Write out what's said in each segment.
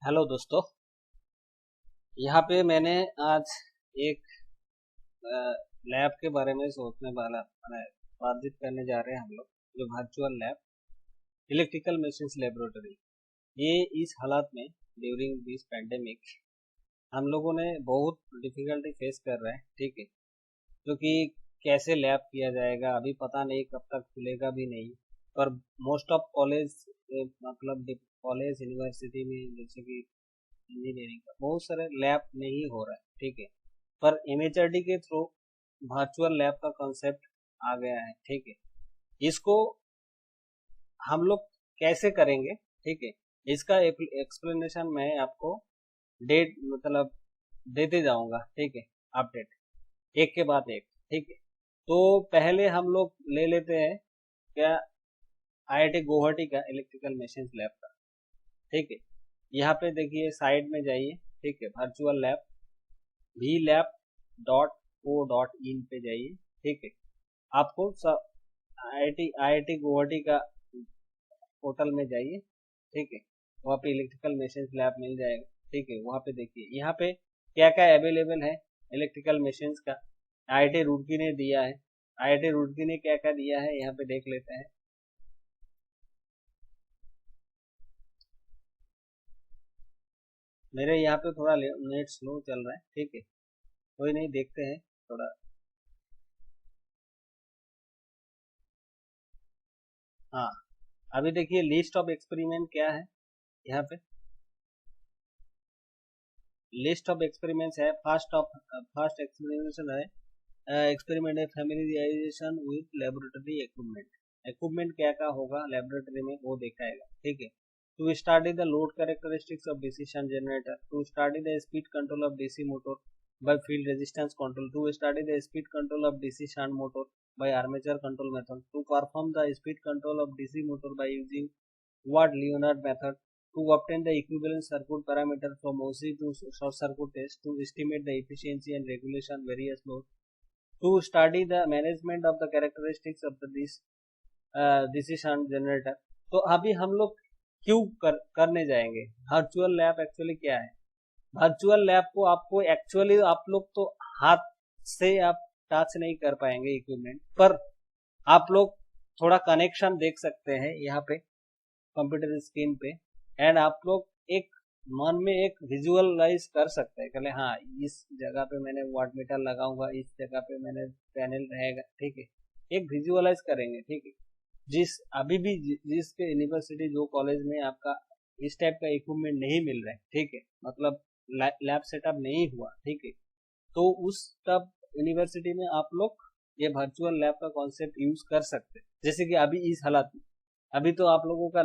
Hello दोस्तों। यहाँ पे मैंने आज एक लैब के बारे में सोचने वाला बातचीत करने जा रहे हैं हम लोग। जो virtual lab electrical machines laboratory, ये इस हालात में ड्यूरिंग दिस पैंडेमिक हम लोगों ने बहुत डिफिकल्टी फेस कर रहे हैं। ठीक है, क्योंकि कैसे लैब किया जाएगा अभी पता नहीं, कब तक खुलेगा भी नहीं। पर मोस्ट ऑफ कॉलेज, मतलब कॉलेज यूनिवर्सिटी में जैसे कि इंजीनियरिंग का बहुत सारे लैब नहीं हो रहा है। ठीक है, पर एमएचआरडी के थ्रू वर्चुअल लैब का कॉन्सेप्ट आ गया है। ठीक है, इसको हम लोग कैसे करेंगे, ठीक है, इसका एक्सप्लेनेशन मैं आपको डेट मतलब देते जाऊंगा। ठीक है, अपडेट एक के बाद एक। ठीक है, तो पहले हम लोग ले लेते हैं क्या, आईआईटी गुवाहाटी का इलेक्ट्रिकल मशीन्स लैब का। ठीक है, यहाँ पे देखिए साइड में जाइए। ठीक है, virtual lab V lab dot o dot in पे जाइए। ठीक है, आपको सब आईआईटी गुवाहाटी का पोर्टल में जाइए। ठीक है, वहाँ पे इलेक्ट्रिकल मशीन्स लैब मिल जाएगा। ठीक है, वहाँ पे देखिए यहाँ पे क्या क्या अवेलेबल है इलेक्ट्रिकल मशीन्स का। आईआईटी रुड़की ने दिया है, आईआईटी रुड़की ने क्या क्या दिया है यहाँ पे देख लेते हैं। मेरे यहाँ पे थोड़ा नेट स्लो चल रहा है। ठीक है, कोई नहीं, देखते हैं थोड़ा। हाँ, अभी देखिए लिस्ट ऑफ एक्सपेरिमेंट क्या है यहाँ पे। लिस्ट ऑफ एक्सपेरिमेंट्स है। फर्स्ट एक्सपेरिमेंट है, एक्सपेरिमेंट है familiarization with laboratory equipment. Equipment क्या क्या होगा लेबोरेटरी में वो दिखाएगा। ठीक है, to study the load characteristics of DC shunt generator, to study the speed control of DC motor by field resistance control, to study the speed control of DC shunt motor by armature control method, to perform the speed control of DC motor by using Ward-Leonard method, to obtain the equivalent circuit parameter from OC to short circuit test, to estimate the efficiency and regulation various load, to study the management of the characteristics of the DC shunt generator। तो अभी हम लोग क्यों करने जाएंगे virtual lab? Actually क्या है virtual lab को? आपको एक्चुअली आप लोग तो हाथ से आप टच नहीं कर पाएंगे इक्विपमेंट पर, आप लोग थोड़ा कनेक्शन देख सकते हैं यहाँ पे कंप्यूटर स्क्रीन पे, एंड आप लोग एक मन में एक विजुअलाइज कर सकते हैं कि हाँ इस जगह पे मैंने वाट मीटर लगाऊंगा, इस जगह पे मैंने पैनल रहेगा। ठीक है, एक विजुअलाइज करेंगे। ठीक है, जिस अभी भी जिस यूनिवर्सिटी जो कॉलेज में आपका इस टाइप का इक्विपमेंट नहीं मिल रहा है, ठीक है, मतलब लैब सेटअप नहीं हुआ, ठीक है, तो उस तब यूनिवर्सिटी में आप लोग ये वर्चुअल लैब का कॉन्सेप्ट यूज कर सकते हैं। जैसे कि अभी इस हालात में, अभी तो आप लोगों का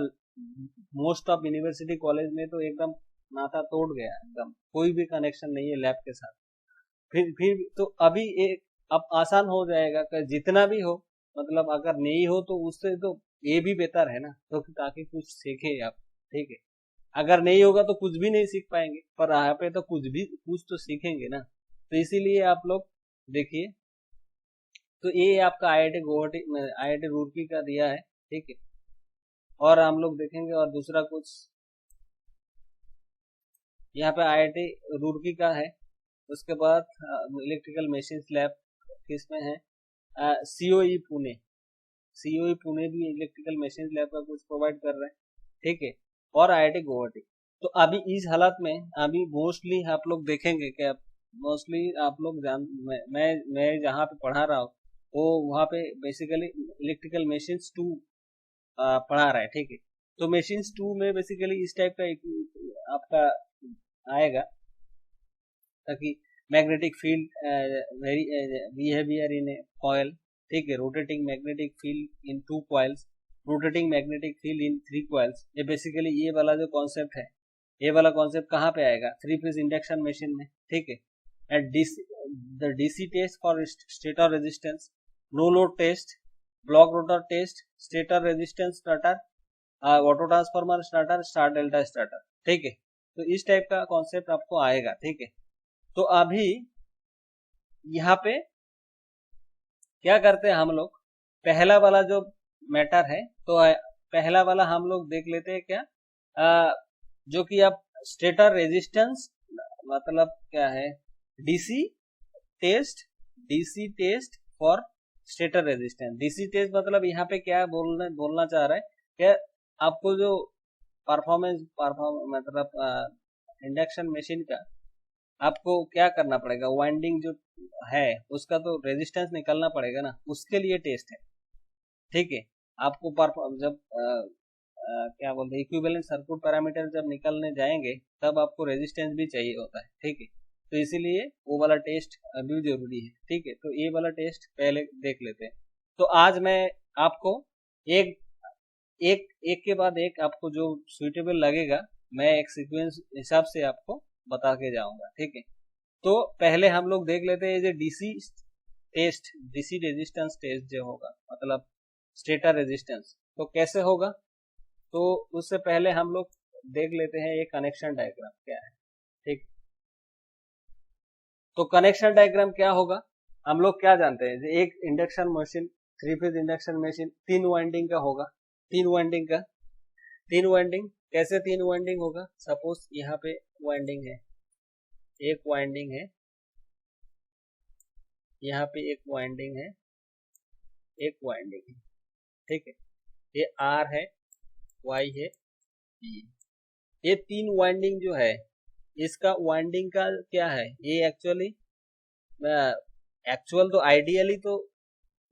मोस्ट ऑफ यूनिवर्सिटी कॉलेज में तो एकदम नाता तोड़ गया, एकदम कोई भी कनेक्शन नहीं है लैब के साथ। फिर तो अभी एक अब आसान हो जाएगा कि जितना भी हो, मतलब अगर नहीं हो तो उससे तो ये भी बेहतर है ना, तो ताकि कुछ सीखे आप। ठीक है, अगर नहीं होगा तो कुछ भी नहीं सीख पाएंगे, पर यहाँ पे तो कुछ तो सीखेंगे ना। तो इसीलिए आप लोग देखिए, तो ये आपका आईआईटी गुवाहाटी आईआईटी रुड़की का दिया है। ठीक है, और हम लोग देखेंगे और दूसरा कुछ यहाँ पे आईआईटी रुड़की का है। उसके बाद इलेक्ट्रिकल मशीन्स लैब किसमें है, सीओई पुणे। सीओई पुणे भी इलेक्ट्रिकल मशीन लैब का कुछ प्रोवाइड कर रहे हैं। ठीक है, और आईआईटी गुवाहाटी। तो अभी इस हालत में अभी मोस्टली आप लोग देखेंगे कि मोस्टली आप लोग मैं जहाँ पे पढ़ा रहा हूँ वो वहाँ पे बेसिकली इलेक्ट्रिकल मशीन्स 2 पढ़ा रहा है। ठीक है, तो मशीन्स 2 में बेसिकली इस टाइप का आपका आएगा, ताकि magnetic field behaviour in A coil. ठीक है, रोटेटिंग मैग्नेटिक फील्ड इन 2 कॉइल्स, रोटेटिंग मैग्नेटिक फील्ड इन 3 कॉइल्स। ये बेसिकली ये वाला जो कॉन्सेप्ट है, ये वाला कॉन्सेप्ट कहाँ पे आएगा, 3 फेज इंडक्शन मशीन में। ठीक है, and the DC test for stator resistance, no load test, block rotor test, stator resistance starter, auto transformer starter, star delta starter. ठीक है, तो इस टाइप का कॉन्सेप्ट आपको आएगा। ठीक है, तो अभी यहाँ पे क्या करते हैं हम लोग, पहला वाला जो मैटर है, तो पहला वाला हम लोग देख लेते हैं क्या, जो कि आप स्टेटर रेजिस्टेंस मतलब क्या है, DC test for stator resistance. DC test मतलब यहाँ पे क्या बोलना चाह रहा है कि आपको जो परफॉर्मेंस मतलब इंडक्शन मशीन का आपको क्या करना पड़ेगा, वाइंडिंग जो है उसका तो रेजिस्टेंस निकालना पड़ेगा ना, उसके लिए टेस्ट है। ठीक है, आपको जब क्या बोलते हैं इक्विवेलेंट सर्किट पैरामीटर जब निकलने जाएंगे तब आपको रेजिस्टेंस भी चाहिए होता है। ठीक है, तो इसीलिए वो वाला टेस्ट अभी जरूरी है। ठीक है, तो ये वाला टेस्ट पहले देख लेते हैं। तो आज मैं आपको एक एक एक के बाद एक आपको जो सुइटेबल लगेगा मैं एक सीक्वेंस हिसाब से आपको बता के जाऊंगा। ठीक है, तो पहले हम लोग देख लेते हैं जो डीसी रेजिस्टेंस टेस्ट जो होगा मतलब स्टेटर रेजिस्टेंस तो कैसे होगा। तो उससे पहले हम लोग देख लेते हैं ये कनेक्शन डायग्राम क्या है। ठीक, तो कनेक्शन डायग्राम क्या होगा, हम लोग क्या जानते हैं, एक induction machine, three phase induction machine तीन वाइंडिंग का होगा। तीन वाइंडिंग कैसे तीन वाइंडिंग होगा, सपोज यहाँ पे वाइंडिंग है, एक वाइंडिंग है, यहाँ पे एक वाइंडिंग है, एक वाइंडिंग है। ठीक है, ये आर है, वाई है, पी। ये तीन वाइंडिंग जो है इसका वाइंडिंग का क्या है, ये एक्चुअल तो आइडियली तो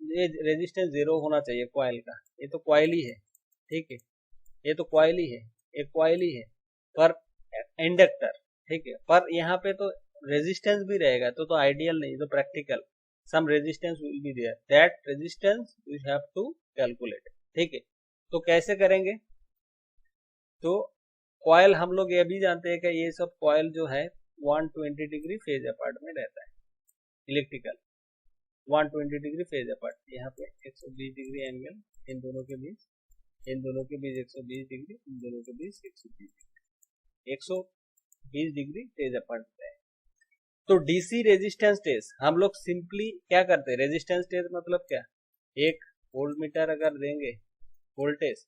ये रेजिस्टेंस 0 होना चाहिए कॉइल का, ये तो कॉइल ही है। ठीक है, ये तो कॉइल ही है, एक कॉइल ही है पर इंडक्टर। ठीक है, पर यहाँ पे तो रेजिस्टेंस भी रहेगा तो आइडियल नहीं, तो practical some resistance will be there, that resistance you have to calculate. ठीक है, तो कैसे करेंगे, तो कॉइल हम लोग ये भी जानते हैं कि ये सब कॉइल जो है 120 डिग्री फेज अपार्ट में रहता है, इलेक्ट्रिकल 120 डिग्री फेज अपार्ट। यहाँ पे 120 डिग्री एंगल इन दोनों के बीच, इन दोनों के बीच 120 डिग्री, इन दोनों के बीच 120 डिग्री फेज अपार्ट है। तो डीसी रेजिस्टेंस टेस्ट हम लोग सिंपली क्या करते हैं, रेजिस्टेंस टेस्ट मतलब क्या, एक वोल्ट मीटर अगर देंगे, वोल्टेज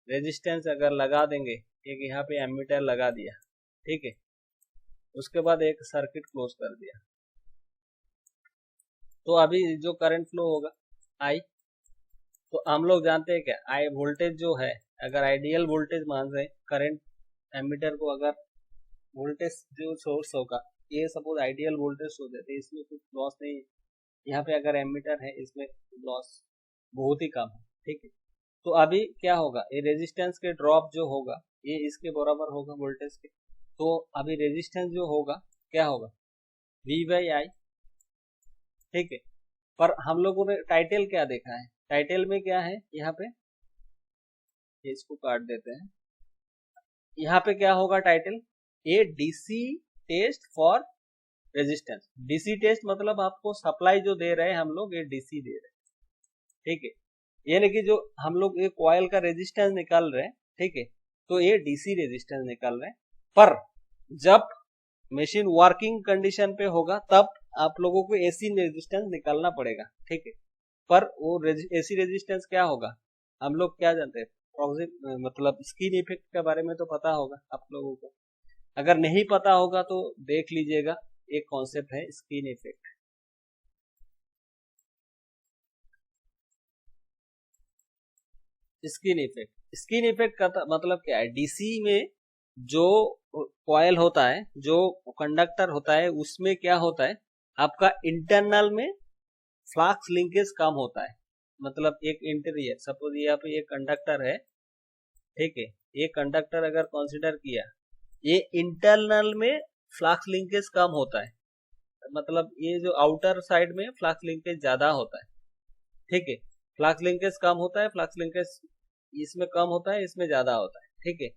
रेजिस्टेंस अगर लगा देंगे, एक यहाँ पे एमीटर लगा दिया। ठीक है, उसके बाद एक सर्किट क्लोज कर दिया, तो अभी जो करंट फ्लो होगा आई, तो हम लोग जानते हैं क्या, आई वोल्टेज जो है अगर आइडियल वोल्टेज मान रहे करंट एमीटर को, अगर वोल्टेज जो सोर्स होगा ये सपोज आइडियल वोल्टेज हो जाते, इसमें कुछ लॉस नहीं है। यहाँ पे अगर एमीटर है इसमें लॉस बहुत ही कम है। ठीक है, तो अभी क्या होगा, ये रेजिस्टेंस के ड्रॉप जो होगा ये इसके बराबर होगा वोल्टेज के, तो अभी रेजिस्टेंस जो होगा क्या होगा, V बाई आई। ठीक है, पर हम लोगों ने टाइटल क्या देखा है, टाइटल में क्या है, यहाँ पे इसको काट देते हैं, यहाँ पे क्या होगा टाइटल, ये DC test for resistance. DC test मतलब आपको सप्लाई जो दे रहे हैं हम लोग, ये डीसी दे रहे हैं। ठीक है, यानी कि जो हम लोग ये कॉइल का रेजिस्टेंस निकाल रहे हैं, ठीक है, तो ये डीसी रेजिस्टेंस निकाल रहे हैं। पर जब मशीन वर्किंग कंडीशन पे होगा तब आप लोगों को एसी रेजिस्टेंस निकालना पड़ेगा। ठीक है, पर वो एसी रेजिस्टेंस क्या होगा, हम लोग क्या जानते हैं, मतलब स्किन इफेक्ट के बारे में तो पता होगा आप लोगों को, अगर नहीं पता होगा तो देख लीजिएगा, एक कॉन्सेप्ट है स्किन इफेक्ट। स्किन इफेक्ट का मतलब क्या है, डीसी में जो कॉइल होता है, जो कंडक्टर होता है, उसमें क्या होता है, आपका इंटरनल में फ्लक्स लिंकेज कम होता है। मतलब एक इंटीरियर, सपोज यहाँ पे एक कंडक्टर है, ठीक है, ये कंडक्टर अगर कंसीडर किया, ये इंटरनल में फ्लक्स लिंकेज कम होता है, मतलब ये जो आउटर साइड में फ्लक्स लिंकेज ज्यादा होता है। ठीक है, फ्लक्स लिंकेज कम होता है, फ्लक्स लिंकेज इसमें कम होता है, इसमें ज्यादा होता है। ठीक है,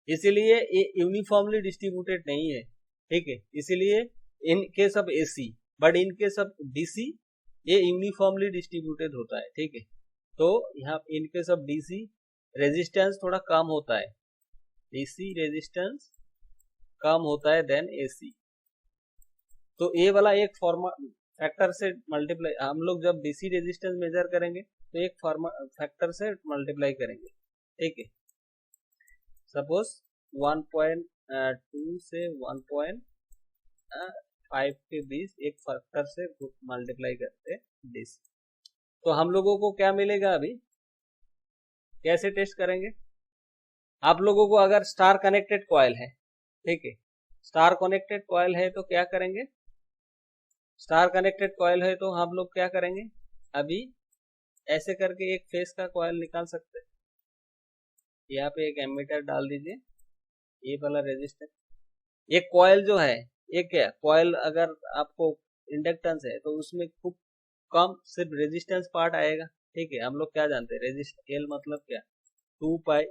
इसीलिए ये यूनिफॉर्मली डिस्ट्रीब्यूटेड नहीं है। ठीक है, इसीलिए in case of AC, but in case of DC ये यूनिफॉर्मली डिस्ट्रीब्यूटेड होता है। ठीक है, तो यहाँ in case of DC resistance थोड़ा कम होता है, डीसी रेजिस्टेंस कम होता है देन एसी। तो ये वाला एक फैक्टर से मल्टीप्लाई, हम लोग जब डीसी रेजिस्टेंस मेजर करेंगे तो एक फैक्टर से मल्टीप्लाई करेंगे। ठीक है, सपोज 2 से 1.5 के बीच एक फैक्टर से मल्टीप्लाई करते DC। तो हम लोगों को क्या मिलेगा, अभी कैसे टेस्ट करेंगे? आप लोगों को अगर स्टार कनेक्टेड कॉइल है, ठीक है, स्टार कनेक्टेड कॉइल है तो क्या करेंगे? स्टार कनेक्टेड कॉइल है तो हम लोग क्या करेंगे, अभी ऐसे करके एक फेस का कॉइल निकाल सकते हैं। यहाँ पे एक एमीटर डाल दीजिए, ये वाला रेजिस्टर, एक कॉइल जो है, एक क्या कॉइल अगर आपको इंडक्टेंस है तो उसमें खूब कम सिर्फ रेजिस्टेंस पार्ट आएगा, ठीक है। हम लोग क्या जानते हैं, रेजिस्टेंस एल मतलब क्या, 2 पाई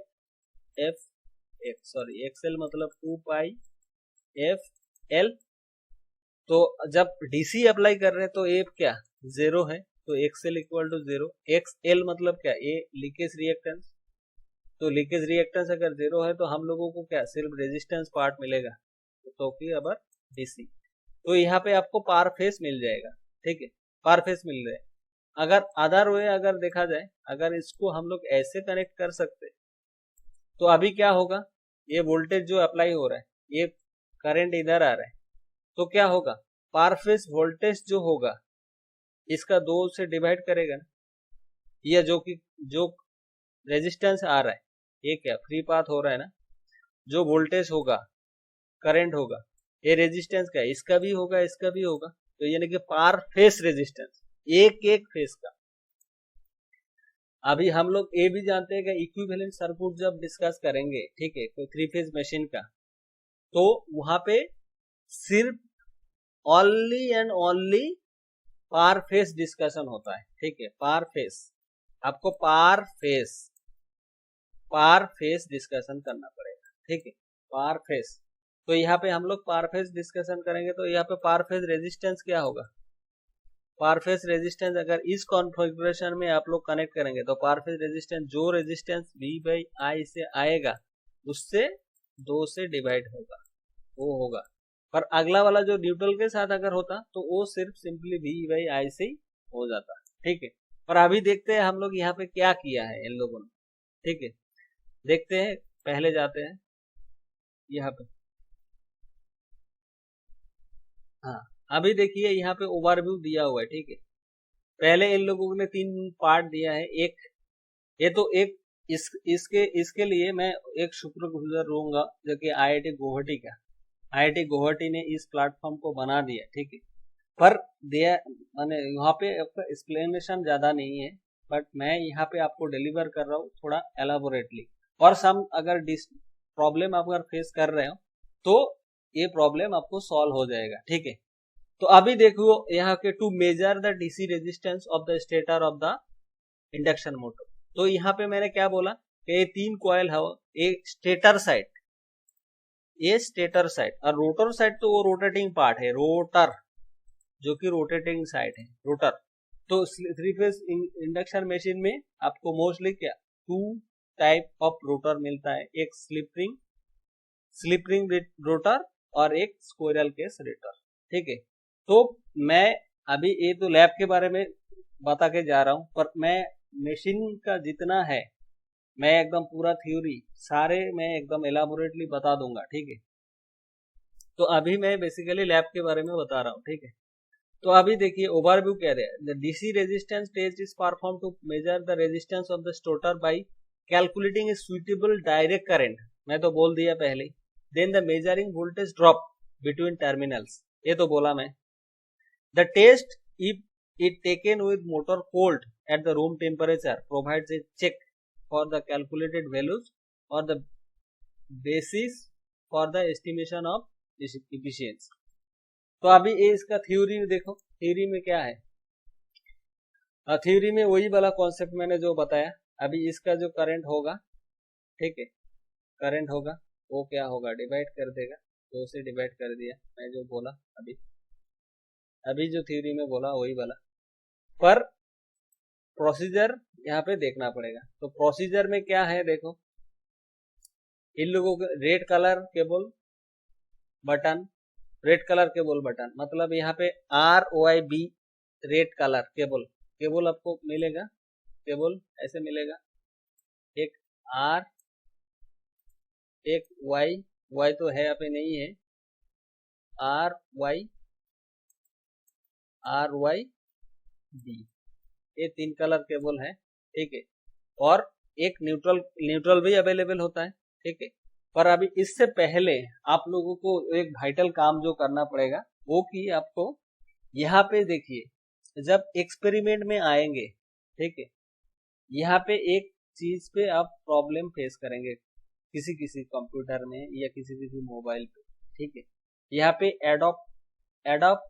एफ एक्स, सॉरी एक्सएल मतलब 2 पाई एफ एल। तो जब डीसी अप्लाई कर रहे हैं तो ए क्या 0 है, तो XL equal to 0। X L मतलब क्या, ए लीकेज रिएक्टेंस, तो लीकेज रिएक्टेंस अगर 0 है तो हम लोगों को क्या सिर्फ रेजिस्टेंस पार्ट मिलेगा, तो कि अबर डीसी। तो यहाँ पे आपको पार फेस मिल जाएगा, ठीक है, पार फेस मिल रहा है। अगर अदर वे अगर देखा जाए, अगर इसको हम लोग ऐसे कनेक्ट कर सकते तो अभी क्या होगा, ये वोल्टेज जो अप्लाई हो रहा है, ये करंट इधर आ रहा है, तो क्या होगा, पार फेस वोल्टेज जो होगा इसका 2 से डिवाइड करेगा ना, ये जो रेजिस्टेंस आ रहा है, ये क्या फ्री पाथ हो रहा है ना, जो वोल्टेज होगा करंट होगा, ये रेजिस्टेंस का इसका भी होगा इसका भी होगा, तो यानी कि पार फेस रेजिस्टेंस एक एक फेस का। अभी हम लोग ये भी जानते हैं कि इक्विवेलेंट सर्किट जब डिस्कस करेंगे, ठीक है, कोई 3 फेज मशीन का, तो वहां पे सिर्फ only and only per phase discussion होता है, ठीक है, पार फेस, आपको पार फेस डिस्कशन करना पड़ेगा, ठीक है, पार फेस। तो यहाँ पे हम लोग पार फेस डिस्कशन करेंगे, तो यहाँ पे पार फेस रेजिस्टेंस क्या होगा, पार फेस रेजिस्टेंस अगर इस कॉन्फ़िगरेशन में आप लोग कनेक्ट करेंगे तो पार फेस रेजिस्टेंस जो रेजिस्टेंस V/I से आएगा उससे 2 से डिवाइड होगा, वो होगा। पर अगला वाला जो न्यूट्रल के साथ अगर होता तो वो सिर्फ सिंपली V/I से ही हो जाता, ठीक है। पर अभी देखते हैं हम लोग यहाँ पे क्या किया है इन लोगों ने, ठीक है, देखते हैं, पहले जाते हैं यहाँ पे। हाँ, अभी देखिए यहाँ पे ओवरव्यू दिया हुआ है, ठीक है। पहले इन लोगों ने 3 पार्ट दिया है, एक ये तो एक इसके लिए मैं एक शुक्रगुजार रहूंगा जो कि IIT गुवाहाटी का, IIT गुवाहाटी ने इस प्लेटफॉर्म को बना दिया, ठीक है। पर दिया मैंने यहाँ पे आपका एक्सप्लेनेशन ज्यादा नहीं है, बट मैं यहाँ पे आपको डिलीवर कर रहा हूँ थोड़ा एलाबोरेटली, और सम अगर प्रॉब्लम आप अगर फेस कर रहे हो तो ये प्रॉब्लम आपको सॉल्व हो जाएगा, ठीक है। तो अभी देखो यहाँ के to measure the DC resistance of the stator of the induction motor, तो यहाँ पे मैंने क्या बोला कि ये 3 कॉइल है, एक स्टेटर साइड, ये स्टेटर साइड, और रोटर साइड तो वो रोटेटिंग पार्ट है, रोटर जो कि रोटेटिंग साइड है, रोटर। तो 3 फेज इंडक्शन मशीन में आपको मोस्टली क्या 2 टाइप ऑफ रोटर मिलता है, एक स्लिप रिंग रोटर और एक स्क्विरल केस रोटर, ठीक है। तो मैं अभी ये तो लैब के बारे में बता के जा रहा हूं, पर मैं मशीन का जितना है मैं एकदम पूरा थ्योरी सारे मैं एकदम एलाबोरेटली बता दूंगा, ठीक है। तो अभी मैं बेसिकली लैब के बारे में बता रहा हूँ, ठीक है। तो अभी देखिए ओवरव्यू कह रहे हैं, the DC resistance test is perform to measure the resistance of the starter by calculating a suitable direct current, मैं तो बोल दिया पहले, then the measuring voltage drop between terminals, ये तो बोला मैं। The test if it taken with motor cold at the room temperature provides a check for the calculated values or the basis for the estimation of efficiency। तो अभी ये इसका theory देखो, theory में क्या है, थ्योरी में वही वाला कॉन्सेप्ट मैंने जो बताया। अभी इसका जो करंट होगा, ठीक है, करंट होगा वो क्या होगा, डिवाइड कर देगा, 2 से डिवाइड कर दिया, मैं जो बोला अभी जो थ्योरी में बोला वही वाला। पर प्रोसीजर यहाँ पे देखना पड़ेगा, तो प्रोसीजर में क्या है देखो, इन लोगों के red colour cable button, red colour cable button मतलब यहाँ पे ROIB रेड कलर केबल आपको मिलेगा, केबल ऐसे मिलेगा, एक R एक Y वाई तो है यहाँ पे नहीं है, आर वाई डी, ये 3 कलर केबल है, ठीक है। और एक न्यूट्रल भी अवेलेबल होता है, ठीक है। पर अभी इससे पहले आप लोगों को एक वाइटल काम जो करना पड़ेगा वो कि आपको यहाँ पे देखिए, जब एक्सपेरिमेंट में आएंगे, ठीक है, यहाँ पे एक चीज पे आप प्रॉब्लम फेस करेंगे किसी किसी कंप्यूटर में या किसी किसी मोबाइल पे, ठीक है। यहाँ पे एडोब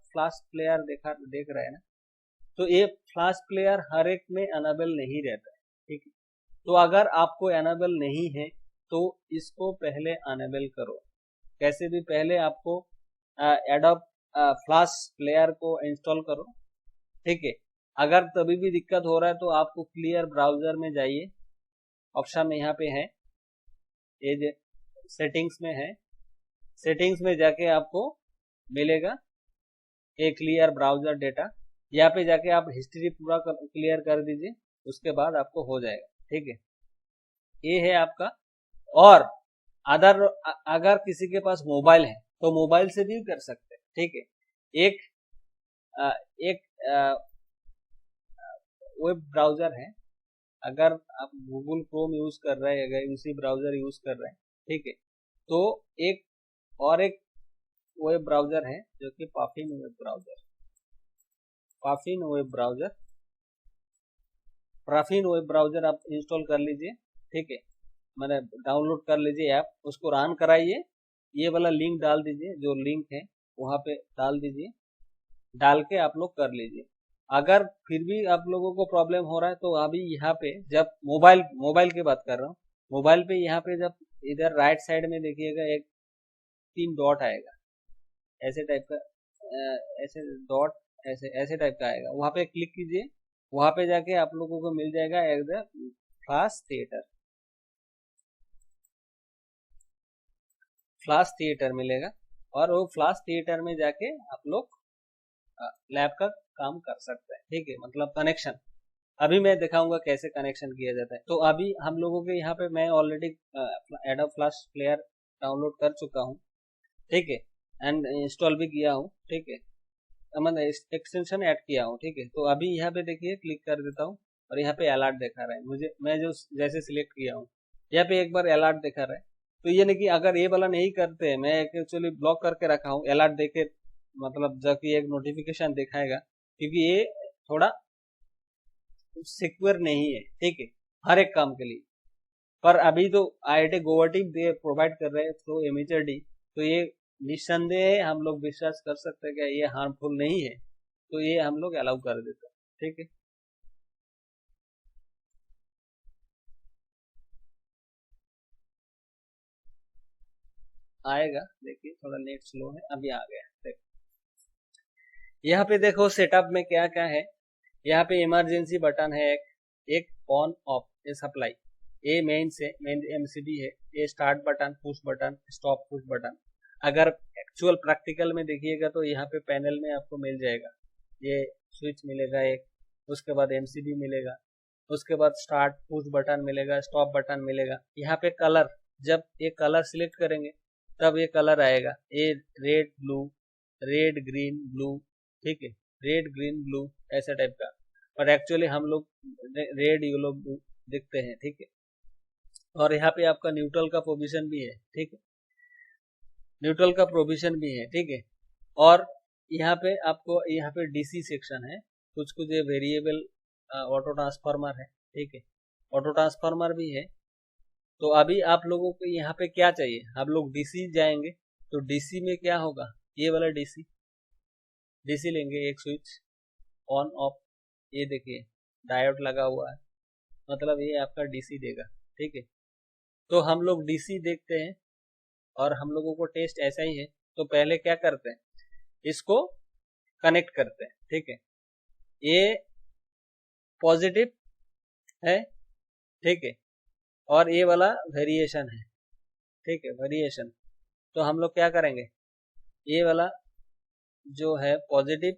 फ्लैश प्लेयर देख रहे हैं ना, तो ये फ्लैश प्लेयर हर एक में अनेबल नहीं रहता है, ठीक है। तो अगर आपको अनेबल नहीं है तो इसको पहले अनेबल करो। कैसे भी, पहले आपको एडोब फ्लैश प्लेयर को इंस्टॉल करो, ठीक है। अगर तभी भी दिक्कत हो रहा है तो आपको क्लियर ब्राउजर में जाइए, ऑप्शन यहाँ पे है, ये सेटिंग्स में है, सेटिंग्स में जाके आपको मिलेगा ये क्लियर ब्राउजर डेटा, यहाँ पे जाके आप हिस्ट्री पूरा क्लियर कर दीजिए, उसके बाद आपको हो जाएगा, ठीक है। ये है आपका। और अगर किसी के पास मोबाइल है तो मोबाइल से भी कर सकते हैं, ठीक है। एक वेब ब्राउजर है, अगर आप गूगल क्रोम यूज कर रहे हैं, अगर उसी ब्राउजर यूज कर रहे हैं, ठीक है, तो एक वेब ब्राउजर है जो कि पाफिन वेब ब्राउजर आप इंस्टॉल कर लीजिए, ठीक है। मैंने डाउनलोड कर लीजिए ऐप, उसको रन कराइए, ये वाला लिंक डाल दीजिए, जो लिंक है वहां पे डाल दीजिए, डाल के आप लोग कर लीजिए। अगर फिर भी आप लोगों को प्रॉब्लम हो रहा है तो अभी यहाँ पे जब मोबाइल की बात कर रहा हूँ, मोबाइल पे यहाँ पे जब इधर राइट साइड में देखिएगा एक 3 डॉट आएगा, ऐसे टाइप का, ऐसे डॉट ऐसे टाइप का आएगा, वहां पे क्लिक कीजिए, वहां पे जाके आप लोगों को मिल जाएगा फ्लैश थिएटर मिलेगा, और वो फ्लैश थिएटर में जाके आप लोग लैब का काम कर सकते हैं, ठीक है। मतलब कनेक्शन अभी मैं दिखाऊंगा कैसे कनेक्शन किया जाता है। तो अभी हम लोगों के यहाँ पे मैं already adobe flash player download कर चुका हूँ, ठीक है, एंड इंस्टॉल भी किया हूँ, ठीक है, मतलब एक्सटेंशन ऐड किया हूँ, ठीक है। तो अभी यहाँ पे देखिए क्लिक कर देता हूँ और यहाँ पे अलर्ट दिखा रहा है मुझे, मैं जो जैसे सिलेक्ट किया हूँ यहाँ पे एक बार अलर्ट दिखा रहा है। तो ये नहीं कि अगर ये वाला नहीं करते, मैं एक्चुअली ब्लॉक करके रखा हूँ, अलर्ट देके मतलब जब एक नोटिफिकेशन दिखाएगा, क्योंकि ये थोड़ा सिक्योर नहीं है, ठीक है, हर एक काम के लिए। पर अभी तो IIT गुवाहाटी दे प्रोवाइड कर रहे हैं थ्रू एमएचआरडी, तो ये निस्संदेह हम लोग विश्वास कर सकते हैं कि ये हार्मफुल नहीं है, तो ये हम लोग अलाउ कर देते हैं, ठीक है। आएगा, देखिए थोड़ा नेट स्लो है, अभी आ गया, देखो यहाँ पे देखो सेटअप में क्या क्या है। यहाँ पे इमरजेंसी बटन है, एक ऑन ऑफ, ये सप्लाई, ये मेन MCB है, ये start button, push button, stop push button. अगर एक्चुअल प्रैक्टिकल में देखिएगा तो यहाँ पे पैनल में आपको मिल जाएगा, ये स्विच मिलेगा एक, उसके बाद MCB मिलेगा, उसके बाद स्टार्ट पुश बटन मिलेगा, स्टॉप बटन मिलेगा। यहाँ पे कलर, जब ये कलर सिलेक्ट करेंगे तब ये कलर आएगा, ये रेड ग्रीन ब्लू, ठीक है, रेड ग्रीन ब्लू ऐसा टाइप का, पर एक्चुअली हम लोग रेड येलो ब्लू दिखते हैं, ठीक है। और यहाँ पे आपका न्यूट्रल का पोजीशन भी है, ठीक है, न्यूट्रल का प्रोविजन भी है, ठीक है। और यहाँ पे आपको यहाँ पे DC सेक्शन है, कुछ कुछ ये वेरिएबल ऑटो ट्रांसफार्मर है, ठीक है, ऑटो ट्रांसफार्मर भी है। तो अभी आप लोगों को यहाँ पे क्या चाहिए, आप लोग DC जाएंगे तो DC में क्या होगा, ये वाला DC लेंगे, एक स्विच ऑन ऑफ, ये देखिए डायोड लगा हुआ है, मतलब ये आपका DC देगा, ठीक है। तो हम लोग DC देखते हैं और हम लोगों को टेस्ट ऐसा ही है, तो पहले क्या करते हैं, इसको कनेक्ट करते हैं, ठीक है, ये पॉजिटिव है, ठीक है, और ये वाला वेरिएशन है, ठीक है, वेरिएशन। तो हम लोग क्या करेंगे, ये वाला जो है पॉजिटिव,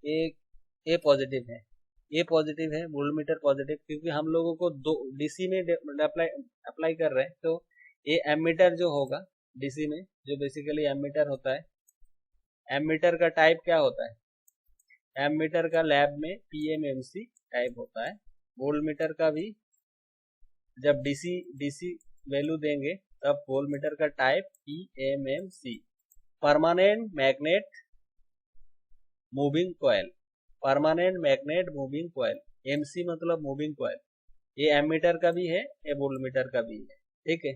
ये पॉजिटिव है वोल्टमीटर पॉजिटिव, क्योंकि हम लोगों को दो DC में अप्लाई कर रहे हैं, तो ये एमीटर जो होगा डीसी में, जो बेसिकली एमीटर होता है, एमीटर का टाइप क्या होता है, एमीटर का लैब में पीएमएमसी टाइप होता है। वोल्टमीटर का भी जब डीसी वैल्यू देंगे तब वोल्टमीटर का type PMMC, permanent magnet moving coil, permanent magnet moving coil, MC मतलब मूविंग कॉइल। ये एमीटर का भी है, ये वोल्टमीटर का भी है, ठीक है।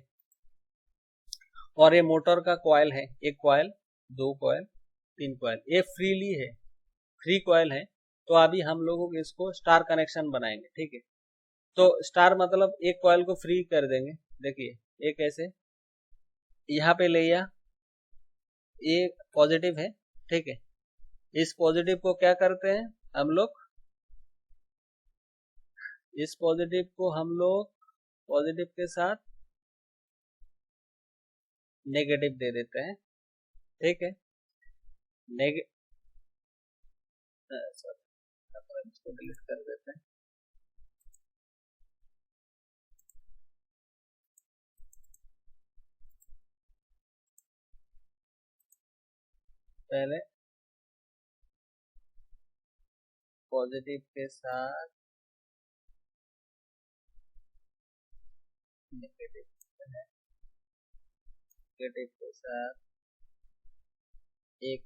और ये मोटर का कॉइल है, एक कॉइल, दो कॉइल, तीन कॉइल, ये फ्रीली है, फ्री कॉइल है। तो अभी हम लोगों को इसको स्टार कनेक्शन बनाएंगे, ठीक है। तो स्टार मतलब एक कॉइल को फ्री कर देंगे। देखिए एक ऐसे यहाँ पे लिया, ये पॉजिटिव है, ठीक है। इस पॉजिटिव को क्या करते हैं हम लोग, इस पॉजिटिव को हम लोग पॉजिटिव के साथ नेगेटिव दे देते हैं, ठीक है। सॉरी, इसको डिलीट कर देते हैं। पहले पॉजिटिव के साथ नेगेटिव, नेगेटिव के साथ एक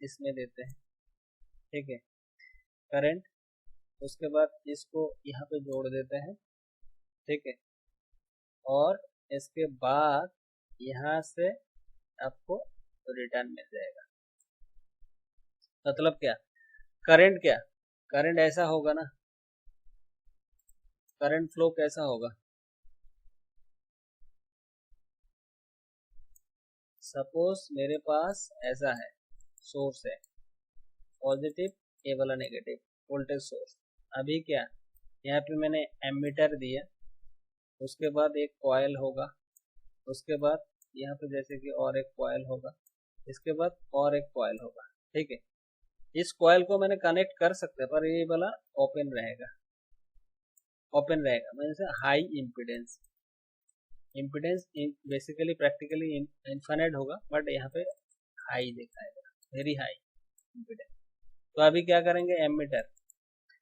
इसमें देते हैं, ठीक है, करंट। उसके बाद इसको यहाँ पे जोड़ देते हैं, ठीक है। और इसके बाद यहाँ से आपको रिटर्न मिल जाएगा। मतलब क्या, करंट क्या, करंट ऐसा होगा ना, करंट फ्लो कैसा होगा, सपोज मेरे पास ऐसा है, सोर्स है पॉजिटिव, ये वाला नेगेटिव, वोल्टेज सोर्स। अभी क्या, यहाँ पे मैंने एमीटर दिया, उसके बाद एक कॉइल होगा, उसके बाद यहाँ पे जैसे कि और एक कॉइल होगा, इसके बाद और एक कॉइल होगा, ठीक है। इस कॉइल को मैंने कनेक्ट कर सकते हैं, पर ये वाला ओपन रहेगा, ओपन रहेगा मतलब high impedance. Impedance basically practically infinite होगा, बट यहाँ पे हाई दिखाएगा, वेरी हाई इम्पीडेंस। तो अभी क्या करेंगे, एमीटर,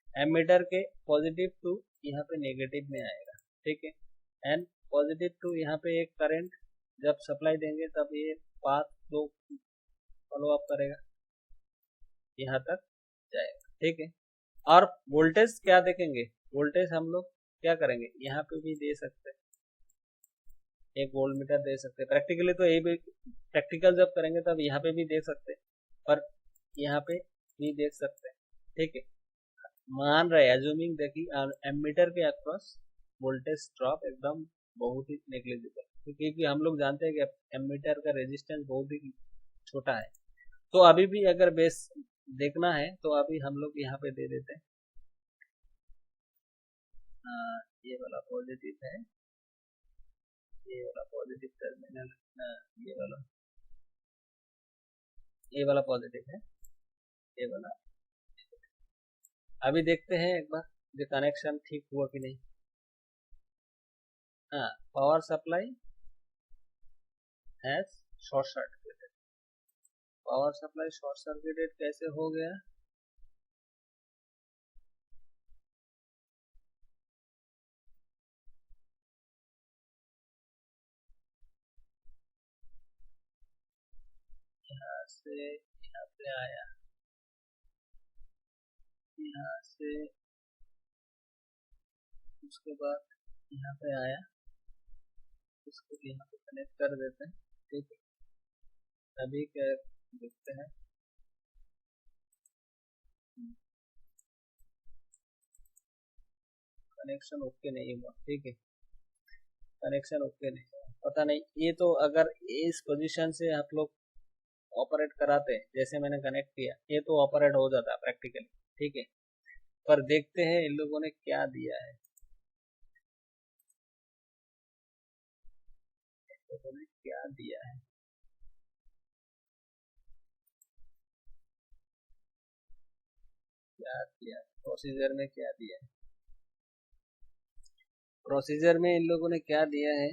एमीटर के पॉजिटिव टू यहाँ पे नेगेटिव में आएगा, ठीक है। एंड पॉजिटिव टू यहाँ पे एक करंट जब सप्लाई देंगे तब ये पाथ फ्लो फॉलो अप करेगा, यहाँ तक जाएगा, ठीक है। और वोल्टेज क्या देखेंगे, वोल्टेज हम लोग क्या करेंगे, यहाँ पे भी दे सकते हैं, एक वोल्ट मीटर दे सकते हैं। प्रैक्टिकली तो ये भी, प्रैक्टिकल जब करेंगे तब यहाँ पे भी देख सकते हैं, पर यहाँ पे भी देख सकते हैं, ठीक है। मान रहे एज्यूमिंग, देखिए एमीटर के अक्रॉस वोल्टेज ड्रॉप एकदम बहुत ही नेग्लिजिबल, क्योंकि हम लोग जानते हैं कि एमीटर का रेजिस्टेंस बहुत ही छोटा है। तो अभी भी अगर बेस देखना है तो अभी हम लोग यहाँ पे दे देते हैं, ये वाला पॉजिटिव है, ये वाला पॉजिटिव टर्मिनल, ये वाला पॉजिटिव है, ये वाला। अभी देखते हैं एक बार जो कनेक्शन ठीक हुआ कि नहीं। हाँ, power supply has short circuited, power supply short circuited कैसे हो गया, यहाँ से यहाँ पे आया, यहाँ से उसके बाद यहाँ पे आया, उसको यहाँ पे कनेक्ट कर देते हैं, ठीक है। अभी क्या देखते हैं, कनेक्शन ओके नहीं हुआ, ठीक है, कनेक्शन ओके नहीं हुआ, पता नहीं। ये तो अगर इस पोजीशन से आप लोग ऑपरेट कराते हैं, जैसे मैंने कनेक्ट किया, ये तो ऑपरेट हो जाता प्रैक्टिकली, ठीक है। पर देखते हैं इन लोगों ने क्या दिया है, इन लोगों ने क्या दिया है, क्या दिया प्रोसीजर में, क्या दिया है प्रोसीजर में, इन लोगों ने क्या दिया है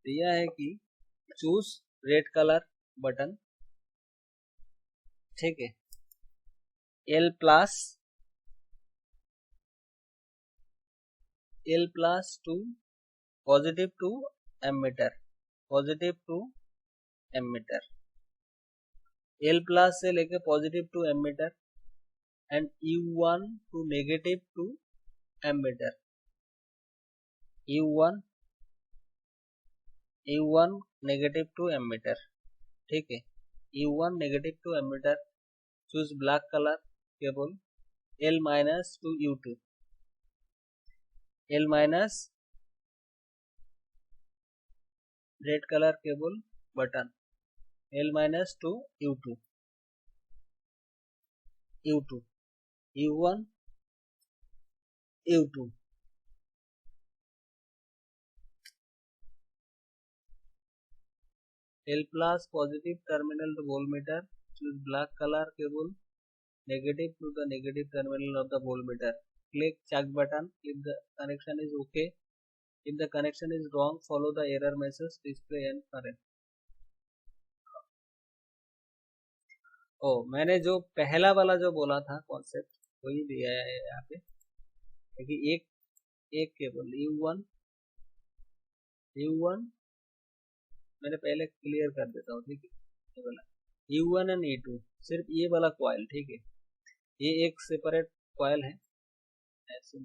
दिया है कि चूज रेड कलर बटन, ठीक है, L plus to positive to ammeter, positive to ammeter, L plus से लेके positive to ammeter and U1 to negative to ammeter, U1 negative to ammeter, ठीक है, U1 negative to ammeter, choose black colour cable, L minus to U2, L minus red colour cable button, L minus to U2, U2, U1, U2, L plus positive terminal to voltmeter, choose black color cable, negative to the negative terminal of the voltmeter. Click check button if the connection is okay. If the connection is wrong, follow the error message display and current. ओ मैंने जो पहला वाला जो बोला था concept वही दिया है यहाँ पे, क्योंकि एक केबल U1 मैंने पहले क्लियर कर देता हूँ, ठीक है, ये वाला U1 एंड E2 सिर्फ ये वाला कॉइल, ठीक है, ये एक सेपरेट कॉइल है, ऐसे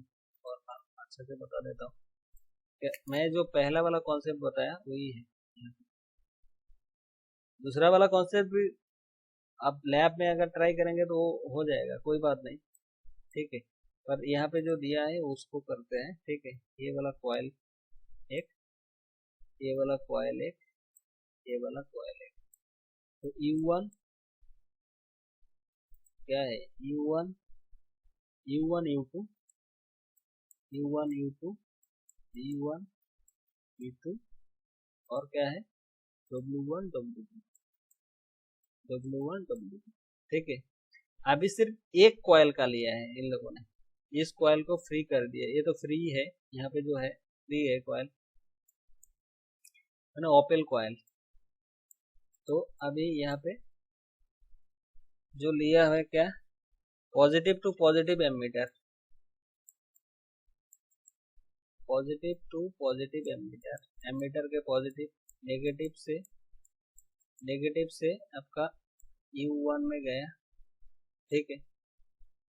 और अच्छे से बता देता हूँ। मैं जो पहला वाला कॉन्सेप्ट बताया वही है, दूसरा वाला कॉन्सेप्ट भी आप लैब में अगर ट्राई करेंगे तो हो जाएगा, कोई बात नहीं, ठीक है, पर यहाँ पे जो दिया है उसको करते हैं, ठीक है, ये वाला कॉइल एक, ये वाला कॉइल एक, ये वाला कॉइल एक, तो U1 क्या है, U1 U2 U1 U2 U1 U2 और क्या है W1 W2, ठीक है। अभी सिर्फ एक कॉइल का लिया है इन लोगों ने, इस कॉइल को फ्री कर दिया, ये तो फ्री है, यहाँ पे जो है फ्री है कॉइल, है ना, ओपन कॉइल। तो अभी यहाँ पे जो लिया है क्या, positive to positive ammeter, positive to positive ammeter, ammeter के पॉजिटिव, नेगेटिव से आपका U1 में गया, ठीक है,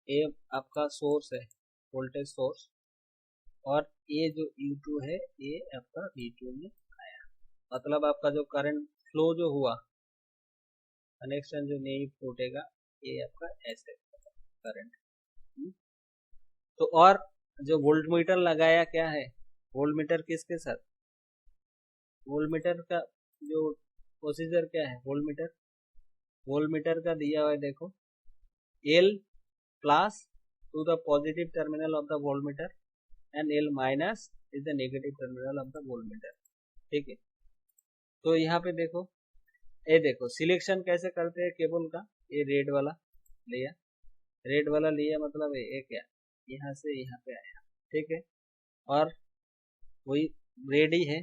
ये आपका सोर्स है, वोल्टेज सोर्स, और ये जो U2 है ये आपका V2 में आया, मतलब आपका जो करंट फ्लो जो हुआ, कनेक्शन जो नहीं टूटेगा, ये आपका ऐसे करंट। तो और जो वोल्टमीटर लगाया क्या है, वोल्टमीटर किसके साथ, वोल्टमीटर का जो प्रोसीजर क्या है, वोल्टमीटर का दिया हुआ है, देखो L plus to the positive terminal of the voltmeter and L minus is the negative terminal of the voltmeter, ठीक है। तो यहाँ पे देखो, ये देखो सिलेक्शन कैसे करते हैं केबल का, ये रेड वाला लिया, मतलब ये क्या, यहाँ से यहाँ पे आया, ठीक है, और वही रेडी है,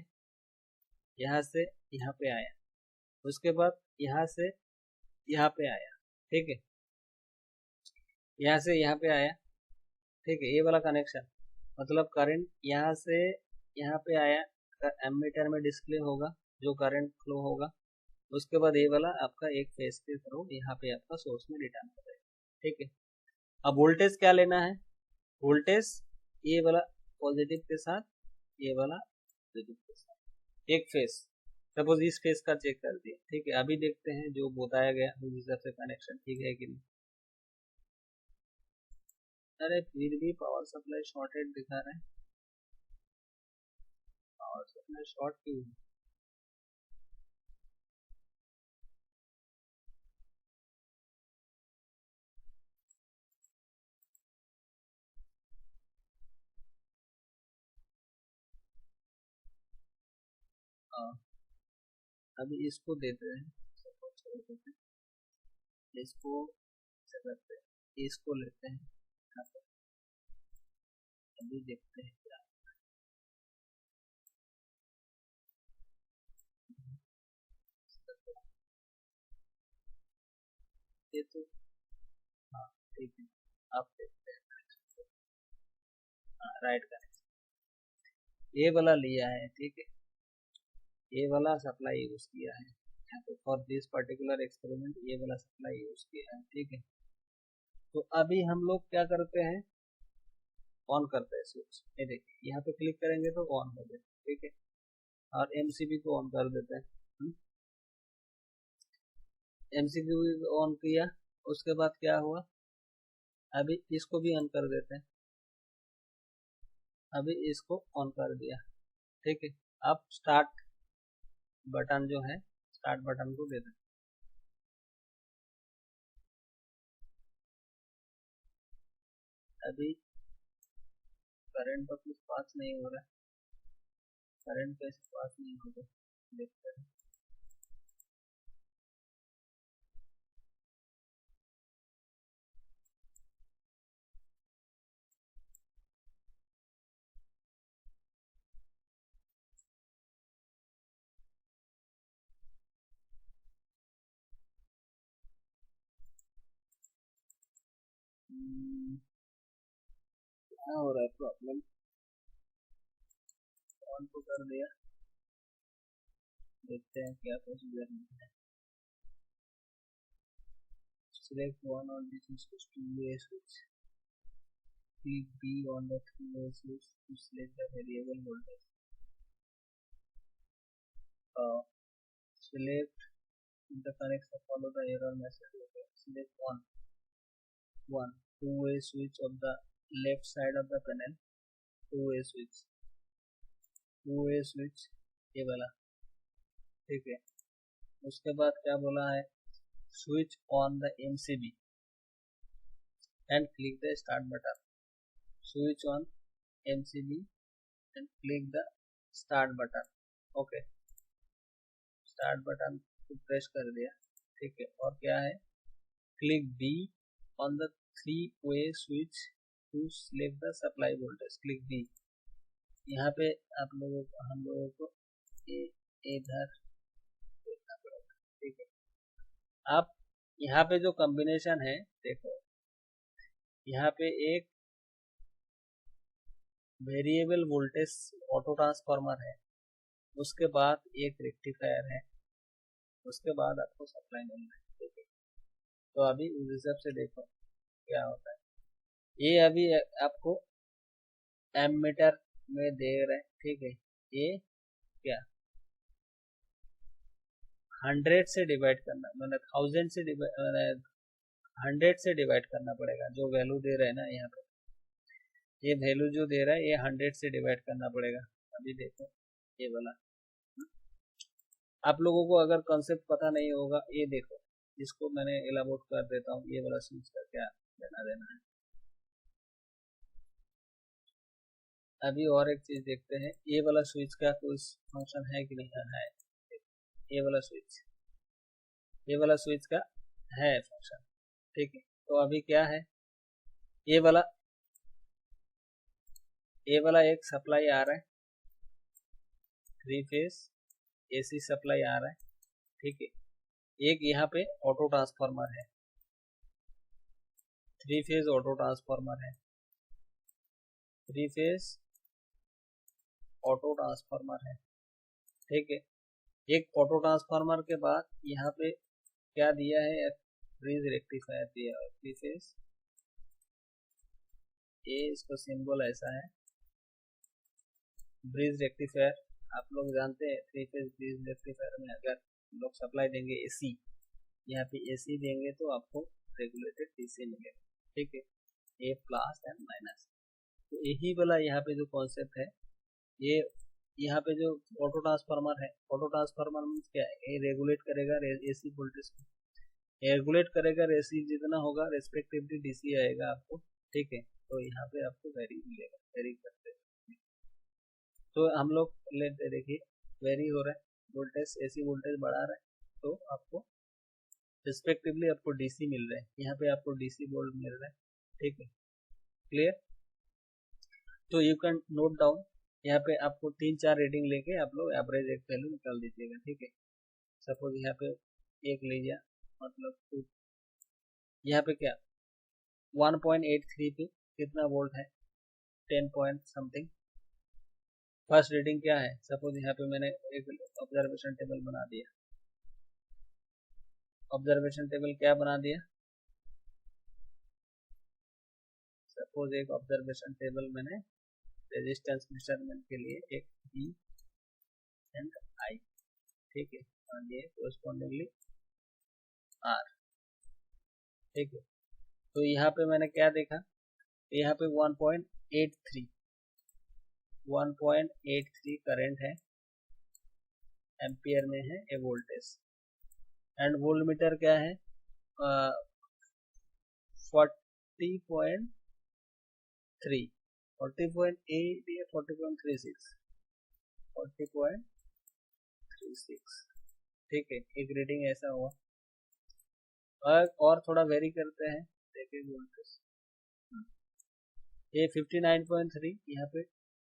यहाँ से यहाँ पे आया, उसके बाद यहाँ से यहाँ पे आया, ठीक है, यहाँ से यहाँ पे आया, ठीक है, ये वाला कनेक्शन, मतलब करंट यहाँ से यहाँ पे आया, एमीटर में डिस्प्ले होगा जो करंट फ्लो होगा, उसके बाद ये वाला आपका एक फेज के थ्रू यहाँ पे आपका सोर्स में रिटर्न हो जाएगा, ठीक है। अब वोल्टेज क्या लेना है, वोल्टेज ये वाला पॉजिटिव के साथ, ये वाला नेगेटिव के साथ, एक फेज, सपोज इस फेज का चेक कर दिया, ठीक है। अभी देखते हैं जो बताया गया उस हिसाब से कनेक्शन ठीक है कि नहीं। अरे फिर भी पावर सप्लाई शॉर्टेड दिखा रहे हैं, पावर सप्लाई शॉर्ट क्यों है, अभी इसको देते हैं, इसको करते हैं, इसको लेते हैं, अभी देखते हैं क्या, ये तो हाँ ठीक है, आप देखते हैं। हाँ राइट करेक्ट, ये वाला लिया है ठीक है, ये वाला सप्लाई यूज किया है यहाँ पे फॉर दिस पर्टिकुलर एक्सपेरिमेंट, ये वाला सप्लाई यूज किया है ठीक है। तो अभी हम लोग क्या करते हैं, ऑन करते हैं स्विच, ये देखिए यहाँ पे क्लिक करेंगे तो ऑन हो जाए ठीक है, और एमसीबी को ऑन कर देते हैं। एमसीबी ऑन किया, उसके बाद क्या हुआ, अभी इसको भी ऑन कर देते हैं, अभी इसको ऑन कर दिया ठीक है। अब स्टार्ट बटन जो है, स्टार्ट बटन को दे देते, अभी करंट तो कुछ पास नहीं हो रहा है, करंट कैसे पास नहीं होगा देखते हैं। क्या हो रहा है प्रॉब्लम, ऑन तो कर दिया, देखते हैं क्या प्रोसीजर है। Select one on this switch to a switch. Click B on the three-way switch to select the variable voltage. Select the connection, follow the error message. Okay. Select one two-way switch of the left side of the panel. Two-way switch ये वाला ठीक है। उसके बाद क्या बोला है, switch on the MCB and click the start button. Switch on MCB and click the start button. Okay. Start button को प्रेस कर दिया ठीक है। और क्या है, click B on the three way switch to select the supply voltage, click B. यहाँ पे आप लोगों को, हम लोगों को इधर देखना पड़ेगा ठीक है। आप यहाँ पे जो कॉम्बिनेशन है देखो, यहाँ पे एक वेरिएबल वोल्टेज ऑटो ट्रांसफार्मर है, उसके बाद एक रेक्टिफायर है, उसके बाद आपको सप्लाई मिलना है ठीक है। तो अभी उस हिसाब से देखो क्या होता है, ये अभी आपको एमीटर में दे रहे हैं ठीक है। ये क्या 100 से डिवाइड करना, मतलब 1000 से डिवाइड, 100 से डिवाइड करना पड़ेगा, जो वैल्यू दे रहे हैं ना यहाँ पे, ये वैल्यू जो दे रहा है ये 100 से डिवाइड करना पड़ेगा। अभी देखो ये वाला, आप लोगों को अगर कॉन्सेप्ट पता नहीं होगा, ये देखो इसको मैंने एलाबोरेट कर देता हूँ, ये वाला स्विच का क्या लेना देना है। अभी और एक चीज देखते हैं, ये वाला स्विच का कोई फंक्शन है कि नहीं है, ये वाला स्विच, ये वाला स्विच का है फंक्शन ठीक है। तो अभी क्या है, ये वाला एक सप्लाई आ रहा है, 3 फेज एसी सप्लाई आ रहा है ठीक है। एक यहाँ पे ऑटो ट्रांसफार्मर है, 3 फेज ऑटो ट्रांसफार्मर है, 3 फेज ऑटो ट्रांसफार्मर है ठीक है। एक ऑटो ट्रांसफार्मर के बाद यहाँ पे क्या दिया है, ब्रिज रेक्टिफायर दिया है, 3 फेज, ये इसका सिंबल ऐसा है ब्रिज रेक्टिफायर। आप लोग जानते हैं 3 फेज ब्रिज रेक्टिफायर में अगर लोग सप्लाई देंगे एसी, यहाँ पे एसी देंगे तो आपको रेगुलेटेड डीसी मिलेगा ठीक है, ए प्लस एंड माइनस। तो यही वाला यहाँ पे जो कॉन्सेप्ट है, ये यहाँ पे जो ऑटो ट्रांसफार्मर है, ऑटो ट्रांसफार्मर में क्या है, ये रेगुलेट करेगा एसी वोल्टेज को, रेगुलेट करेगा एसी जितना होगा रेस्पेक्टिवली डीसी आएगा आपको ठीक है। तो यहाँ पे आपको वेरी मिलेगा, वेरी करते हैं। तो हम लोग लेते देखिए वेरी हो रहा है वोल्टेज, एसी वोल्टेज बढ़ा रहा है, तो आपको रिस्पेक्टिवली आपको डीसी मिल रहा है, यहाँ पे आपको डीसी वोल्ट मिल रहा है ठीक है, क्लियर। तो यू कैन नोट डाउन, यहाँ पे आपको 3-4 रीडिंग लेके आप लोग एवरेज एक वैल्यू निकाल दीजिएगा ठीक है। सपोज यहाँ पे एक लीजिए, मतलब यहाँ पे क्या 1.83 पे कितना वोल्ट है, 10 पॉइंट समथिंग। फर्स्ट रीडिंग क्या है, सपोज यहाँ पे मैंने एक ऑब्जर्वेशन टेबल बना दिया। ऑब्जर्वेशन टेबल क्या बना दिया, सपोज एक ऑब्जर्वेशन टेबल मैंने रेजिस्टेंस मेजरमेंट के लिए एक E एंड I, ठीक है, और ये कोरस्पॉन्डिंगली R, ठीक है। तो यहाँ पे मैंने क्या देखा, यहाँ पे 1.83 करंट है, एम्पियर में है ये वोल्टेज, एंड वोल्टमीटर क्या है 40.3 40.8 या 40.36 40.36, ठीक है, एक रीडिंग ऐसा हुआ। और थोड़ा वेरी करते हैं, देखिए वोल्टेज ये 59.3, यहाँ पे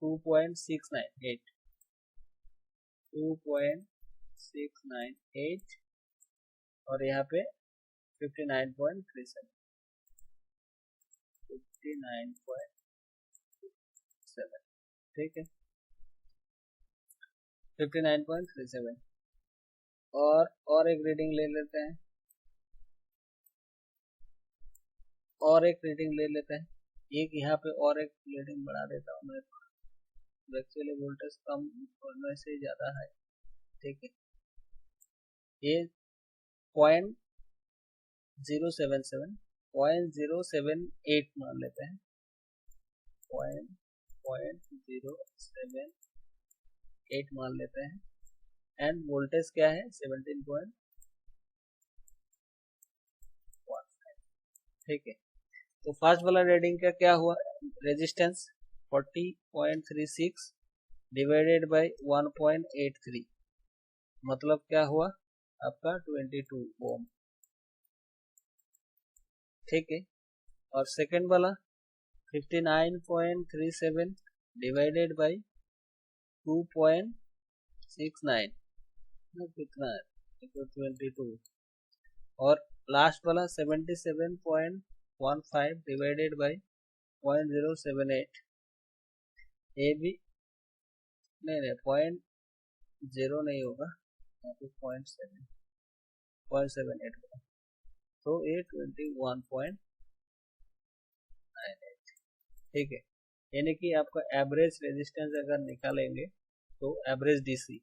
2.698 और यहाँ पे 59.37 ठीक है, 59.37। और एक रीडिंग ले लेते हैं, एक यहाँ पे और एक रीडिंग बढ़ा देता हूँ मैं, एक्चुअली वोल्टेज कम होने से ज़्यादा है, ठीक है। ये 0.078 मान लेते हैं, 0.078 मान लेते हैं, एंड वोल्टेज क्या है 17.15, ठीक है। तो फर्स्ट वाला रीडिंग का क्या हुआ, रेजिस्टेंस 40.36 डिवाइडेड बाय 1.83, मतलब क्या हुआ आपका 22 ओम, ठीक है। और सेकंड वाला 59.37 डिवाइडेड बाय 2.69, कितना है 22, और लास्ट वाला 77.15 डिवाइडेड बाय 0.078, ये भी नहीं 0.0 नहीं होगा, 0.78 होगा, तो ये 21.98, ठीक है। यानी कि आपका एवरेज रेजिस्टेंस अगर निकालेंगे तो एवरेज डीसी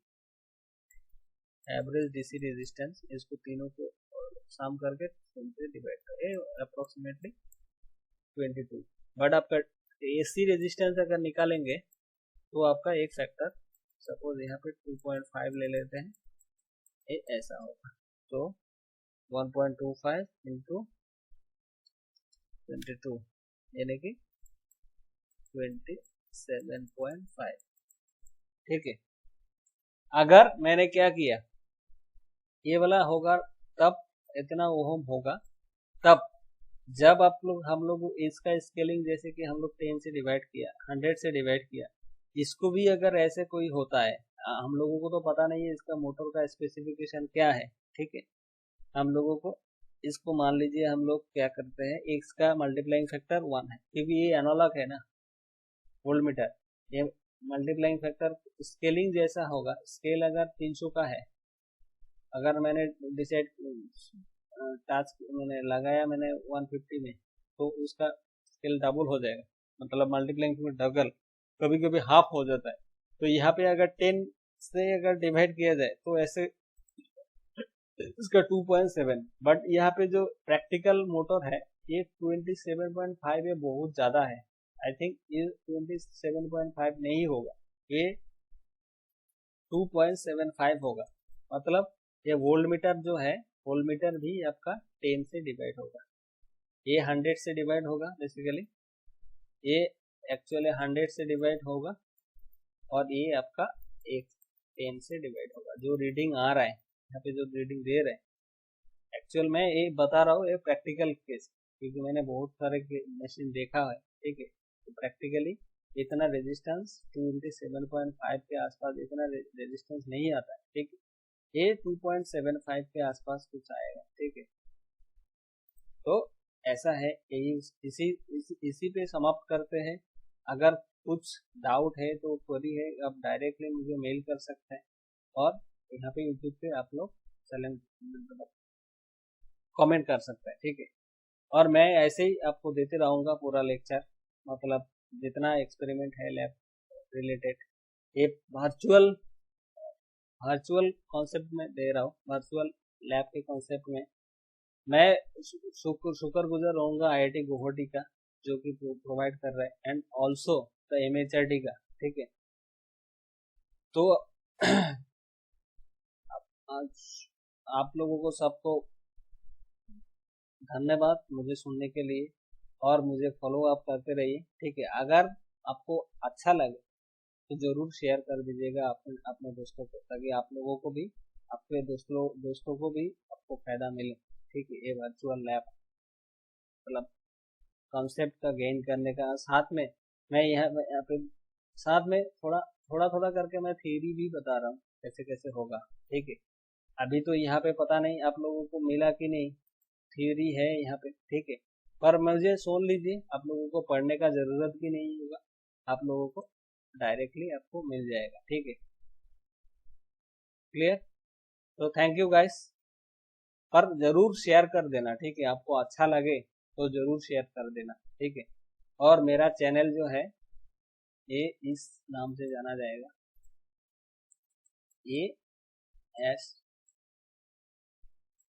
रेजिस्टेंस, इसको तीनों को सम करके डिवाइड करें अप्रोक्सीमेटली 22। बट आपका एसी रेजिस्टेंस अगर निकालेंगे तो आपका एक फैक्टर, सपोज यहाँ पे 2.5 ले लेते हैं, ये ऐसा होगा, तो 1.25 इंटू 22 यानी कि 27.5, ठीक है। अगर मैंने क्या किया, ये वाला होगा तब इतना ओहम होगा तब जब हम लोग इसका स्केलिंग, जैसे कि हम लोग 10 से डिवाइड किया, 100 से डिवाइड किया, इसको भी अगर ऐसे कोई होता है, हम लोगों को तो पता नहीं है इसका मोटर का स्पेसिफिकेशन क्या है, ठीक है। हम लोगों को इसको मान लीजिए, हम लोग क्या करते हैं, इसका मल्टीप्लाइंग फैक्टर 1 है, क्योंकि ये एनालॉग है ना वोल्टमीटर, ये मल्टीप्लाइंग फैक्टर स्केलिंग जैसा होगा। स्केल अगर 300 का है, अगर मैंने डिसाइड टास्क मैंने लगाया मैंने 150 में, तो उसका स्केल डबल हो जाएगा, मतलब मल्टीप्लाइंग में डबल, कभी कभी हाफ हो जाता है। तो यहाँ पे अगर 10 से अगर डिवाइड किया जाए तो ऐसे इसका 2.7, बट यहाँ पे जो प्रैक्टिकल मोटर है ये 27.5, ये बहुत ज्यादा है। आई थिंक ये 27.5 नहीं होगा, ये 2.75 होगा, मतलब ये वोल्टमीटर जो है, वोल्टमीटर भी आपका 10 से डिवाइड होगा, ये 100 से डिवाइड होगा, बेसिकली ये एक्चुअली 100 से डिवाइड होगा, और ये आपका एक 10 से डिवाइड होगा। जो रीडिंग आ रहा है यहाँ पे, जो रीडिंग दे रहे हैं, एक्चुअल मैं ये बता रहा हूँ, ये प्रैक्टिकल केस, क्योंकि मैंने बहुत सारे मशीन देखा है, ठीक है। तो प्रैक्टिकली इतना रेजिस्टेंस 27.5 के आसपास इतना रेजिस्टेंस नहीं आता है, ठीक है। ये 2.75 के आसपास कुछ आएगा, ठीक है। तो ऐसा है इसी पे समाप्त करते हैं। अगर कुछ डाउट है तो क्वेरी है, आप डायरेक्टली मुझे मेल कर सकते हैं, और यहाँ पे यूट्यूब पे आप लोग कमेंट कर सकते हैं, ठीक है। और मैं ऐसे ही आपको देते रहूँगा पूरा लेक्चर, मतलब जितना एक्सपेरिमेंट है लैब रिलेटेड, ये वर्चुअल कॉन्सेप्ट में दे रहा हूँ, वर्चुअल लैब के कॉन्सेप्ट में मैं शुक्रगुजार रहूँगा IIT गुवाहाटी का, जो कि प्रोवाइड कर रहा है, एंड ऑल्सो द MHRD का, ठीक है। तो आज आप लोगों को सबको धन्यवाद मुझे सुनने के लिए, और मुझे फॉलो अप करते रहिए, ठीक है। अगर आपको अच्छा लगे तो जरूर शेयर कर दीजिएगा अपने दोस्तों को, ताकि आप लोगों को भी, आपके दोस्तों को भी आपको फायदा मिले, ठीक है। ये वर्चुअल लैब मतलब कॉन्सेप्ट का गेन करने का, साथ में मैं यहाँ पे साथ में थोड़ा करके मैं थ्योरी भी बता रहा हूँ कैसे कैसे होगा, ठीक है। अभी तो यहाँ पे पता नहीं आप लोगों को मिला कि नहीं, थ्योरी है यहाँ पे, ठीक है। पर मुझे सुन लीजिए, आप लोगों को पढ़ने का जरूरत भी नहीं होगा, आप लोगों को डायरेक्टली आपको मिल जाएगा, ठीक है। क्लियर? तो थैंक यू गाइस, पर जरूर शेयर कर देना, ठीक है। आपको अच्छा लगे तो जरूर शेयर कर देना, ठीक है। और मेरा चैनल जो है ये इस नाम से जाना जाएगा, AS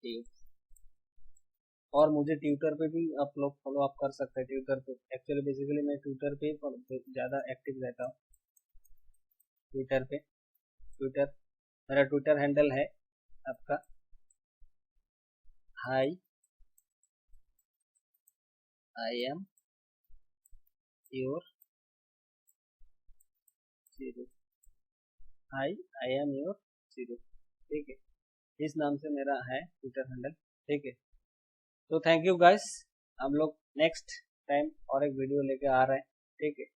ट्यूब। और मुझे ट्विटर पे भी आप लोग फॉलो अप कर सकते हैं। ट्विटर पे एक्चुअली बेसिकली मैं ट्विटर पे ज़्यादा एक्टिव रहता हूँ। ट्विटर मेरा ट्विटर हैंडल है आपका high I am your zero, high I am your zero, ठीक है। इस नाम से मेरा है ट्विटर हैंडल, ठीक है। तो थैंक यू गाइस, हम लोग नेक्स्ट टाइम और एक वीडियो लेके आ रहे हैं, ठीक है।